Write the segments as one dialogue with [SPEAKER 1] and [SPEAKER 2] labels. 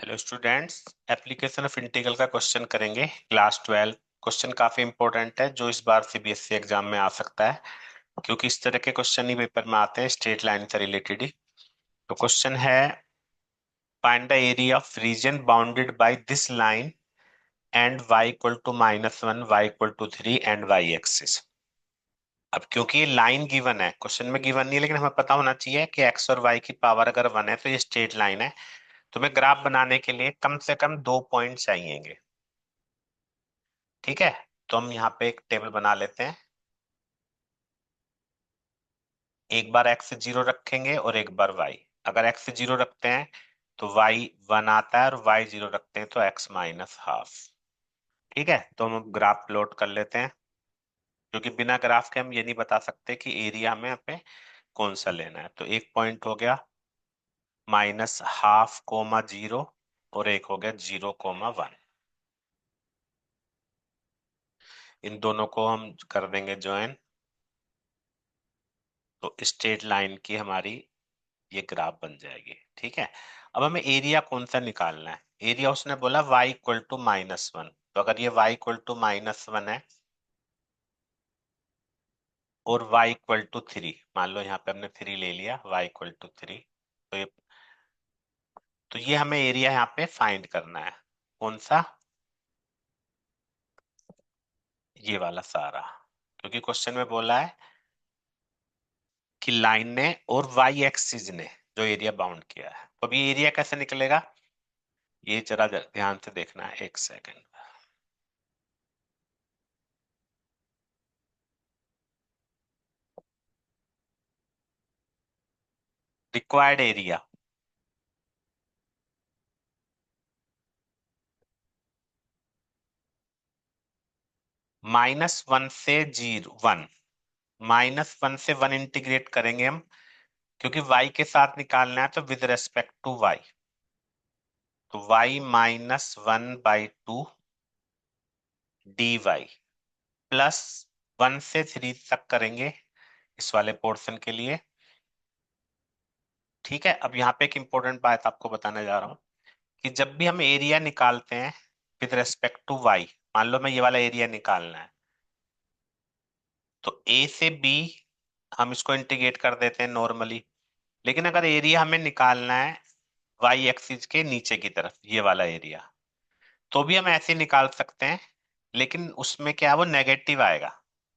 [SPEAKER 1] Hello students, application of integral का question करेंगे। Class 12 question काफी इंपॉर्टेंट है जो इस बार सीबीएसई एग्जाम में आ सकता है, क्योंकि इस तरह के क्वेश्चन ही पेपर में आते हैं स्ट्रेट लाइन से रिलेटेड ही। तो क्वेश्चन है, find the area of region bounded by this line and y equal to -1, y equal to 3 and y axis. अब क्योंकि ये लाइन गिवन है, क्वेश्चन में गिवन नहीं है, लेकिन हमें पता होना चाहिए कि x और y की पावर अगर 1 है तो ये स्ट्रेट लाइन है। तुम्हें ग्राफ बनाने के लिए कम से कम 2 पॉइंट चाहिएंगे। ठीक है, तो हम यहाँ पे एक टेबल बना लेते हैं। एक बार x 0 रखेंगे और एक बार y। अगर x 0 रखते हैं तो y 1 आता है, और y 0 रखते हैं तो x -हाफ। ठीक है, तो हम ग्राफ प्लॉट कर लेते हैं, क्योंकि बिना ग्राफ के हम ये नहीं बता सकते कि एरिया हमें यहाँ पे कौन सा लेना है। तो एक पॉइंट हो गया -0.5, और एक हो गया 0,1। इन दोनों को हम कर देंगे ज्वाइन, तो स्ट्रेट लाइन की हमारी ये ग्राफ बन जाएगी। ठीक है, अब हमें एरिया कौन सा निकालना है। एरिया उसने बोला y इक्वल टू -1, तो अगर ये y इक्वल टू -1 है और y इक्वल टू 3, मान लो यहाँ पे हमने 3 ले लिया, y इक्वल टू 3, तो ये हमें एरिया यहाँ पे फाइंड करना है। कौन सा? ये वाला सारा, क्योंकि क्वेश्चन में बोला है कि लाइन ने और y एक्सिस ने जो एरिया बाउंड किया है। तो अभी एरिया कैसे निकलेगा, ये जरा ध्यान से देखना है, एक सेकेंड। रिक्वायर्ड एरिया -1 से 1, -1 से 1 इंटीग्रेट करेंगे हम, क्योंकि y के साथ निकालना है, तो विद रेस्पेक्ट टू y। तो y -1/2 dy प्लस 1 से 3 तक करेंगे इस वाले पोर्शन के लिए। ठीक है, अब यहाँ पे एक इंपॉर्टेंट बात आपको बताने जा रहा हूँ कि जब भी हम एरिया निकालते हैं विद रेस्पेक्ट टू y, मान लो मैं ये वाला एरिया निकालना है, तो a से b हम इसको इंटीग्रेट कर देते हैं नॉर्मली। लेकिन अगर एरिया हमें निकालना है वाई एक्सिस के नीचे की तरफ, ये वाला एरिया, तो भी हम ऐसे निकाल सकते हैं, लेकिन उसमें क्या है, वो नेगेटिव आएगा।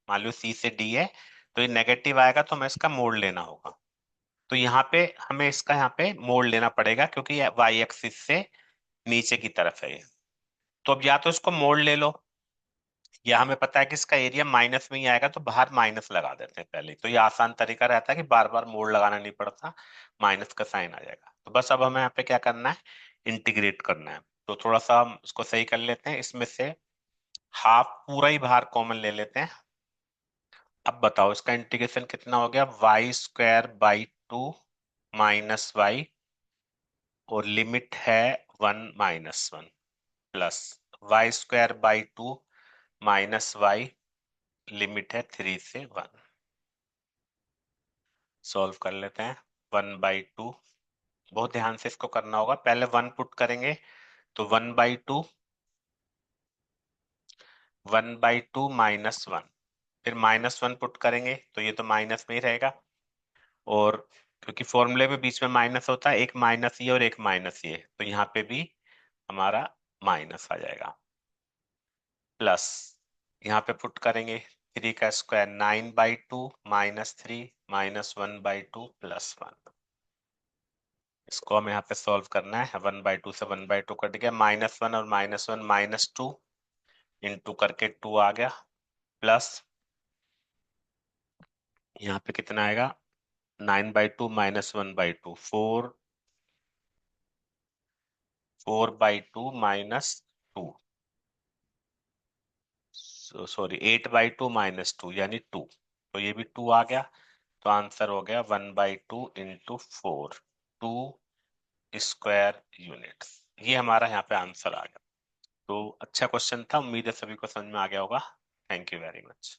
[SPEAKER 1] मान लो सी से डी है, तो ये नेगेटिव आएगा, तो हमें इसका मोड़ लेना होगा। तो यहाँ पे हमें इसका यहाँ पे मोड़ लेना पड़ेगा, क्योंकि वाई एक्सिस से नीचे की तरफ है ये। तो अब या तो इसको मोड़ ले लो, या हमें पता है कि इसका एरिया माइनस में ही आएगा, तो बाहर माइनस लगा देते हैं पहले। तो ये आसान तरीका रहता है कि बार बार मोड़ लगाना नहीं पड़ता, माइनस का साइन आ जाएगा। तो बस अब हमें यहाँ पे क्या करना है, इंटीग्रेट करना है। तो थोड़ा सा हम इसको सही कर लेते हैं, इसमें से हाफ पूरा ही बाहर कॉमन ले लेते हैं। अब बताओ इसका इंटीग्रेशन कितना हो गया, y²/2 -y, और लिमिट है 1 -1, प्लस y²/2 -y, लिमिट है 3 से 1। सॉल्व कर लेते हैं। 1/2, बहुत ध्यान से इसको करना होगा। पहले 1 पुट करेंगे तो 1/2, 1/2 -1, फिर -1 पुट करेंगे तो ये तो माइनस में ही रहेगा, और क्योंकि फॉर्मूले में बीच में माइनस होता है, एक माइनस ये और एक माइनस ये, तो यहाँ पे भी हमारा माइनस आ जाएगा। प्लस यहाँ पे पुट करेंगे 3 का स्क्वायर 9/2 -3 -1/2 +1। इसको हमें यहाँ पे सॉल्व करना है। 1/2 से 1/2 कट गया, -1 और -1 -2, इंटू करके 2 आ गया, प्लस यहाँ पे कितना आएगा, 9/2 -1/2, 4/2 -2, सॉरी 8/2 -2 यानी 2। तो ये भी 2 आ गया, तो आंसर हो गया 1/2 इंटू 4, 2 स्क्वायर यूनिट्स। ये हमारा यहाँ पे आंसर आ गया। तो अच्छा क्वेश्चन था, उम्मीद है सभी को समझ में आ गया होगा। Thank you very much.